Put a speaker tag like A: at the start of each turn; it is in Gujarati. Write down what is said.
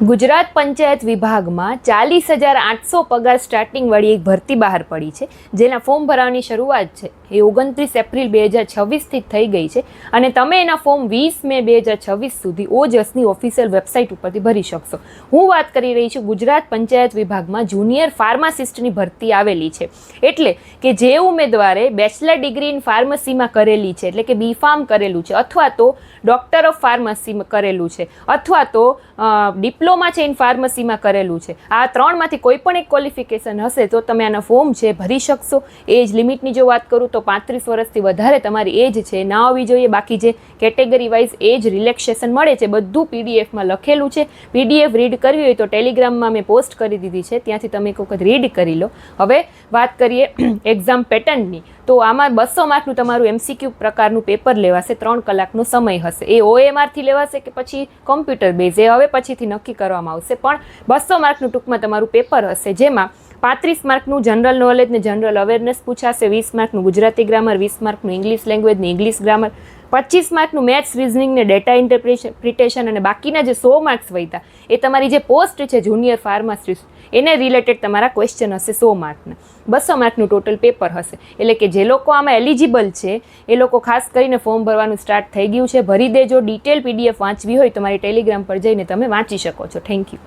A: ગુજરાત પંચાયત વિભાગમાં 40,800 પગાર સ્ટાર્ટિંગવાળી એક ભરતી બહાર પડી છે, જેના ફોર્મ ભરવાની શરૂઆત છે એ 29 એપ્રિલ 2026થી થઈ ગઈ છે અને તમે એના ફોર્મ 20 મે 2026 સુધી ઓજસની ઓફિશિયલ વેબસાઇટ ઉપરથી ભરી શકશો. હું વાત કરી રહી છું ગુજરાત પંચાયત વિભાગમાં જુનિયર ફાર્માસિસ્ટની ભરતી આવેલી છે. એટલે કે જે ઉમેદવારે બેચલર ડિગ્રી ઇન ફાર્મસીમાં કરેલી છે, એટલે કે B.Pharm કરેલું છે, અથવા તો ડૉક્ટર ઓફ ફાર્મસીમાં કરેલું છે, અથવા તો ડિપ્લોમા છે ઇન ફાર્મસીમાં કરેલું છે, આ ત્રણમાંથી કોઈ પણ એક ક્વોલિફિકેશન હશે તો તમે આના ફોર્મ છે ભરી શકશો. એજ લિમિટની જો વાત કરું તો 35 વર્ષથી વધારે તમારી એજ છે ના હોવી જોઈએ. બાકી જે કેટેગરી વાઇઝ એજ રિલેક્સેશન મળે છે બધું પીડીએફમાં લખેલું છે. પીડીએફ રીડ કરવી હોય તો ટેલિગ્રામમાં મેં પોસ્ટ કરી દીધી છે, ત્યાંથી તમે એક વખત રીડ કરી લો. હવે વાત કરીએ એક્ઝામ પેટર્નની, તો આમાં 200 માર્કનું તમારું MCQ પ્રકારનું પેપર લેવાશે. 3 કલાકનો સમય હશે. એ OMRથી લેવાશે કે પછી કોમ્પ્યુટર બેઝ એ હવે પછીથી નક્કી કરવામાં આવશે, પણ 200 માર્કનું ટૂંકમાં તમારું પેપર હશે, જેમાં 35 માર્કનું જનરલ નોલેજ ને જનરલ અવેરનેસ પૂછાશે, 20 માર્કનું ગુજરાતી ગ્રામર, 20 માર્કનું ઇંગ્લિશ લેંગ્વેજ ને ઇંગ્લિશ ગ્રામર, 25 માર્કનું મેથ્સ રિઝનિંગ ને ડેટા ઇન્ટરપ્રિટેશન, અને બાકીના જે 100 માર્ક્સ વધ્યા એ તમારી જે પોસ્ટ છે જુનિયર ફાર્માસિસ્ટ એને રિલેટેડ તમારા ક્વેશ્ચન હશે 100 માર્કના. 200 માર્કનું ટોટલ પેપર હશે. એટલે કે જે લોકો આમાં એલિજિબલ છે એ લોકો ખાસ કરીને ફોર્મ ભરવાનું સ્ટાર્ટ થઈ ગયું છે. ભરી દેજો. ડિટેલ PDF વાંચવી હોય તો મારી ટેલિગ્રામ પર જઈને તમે વાંચી શકો છો. Thank you.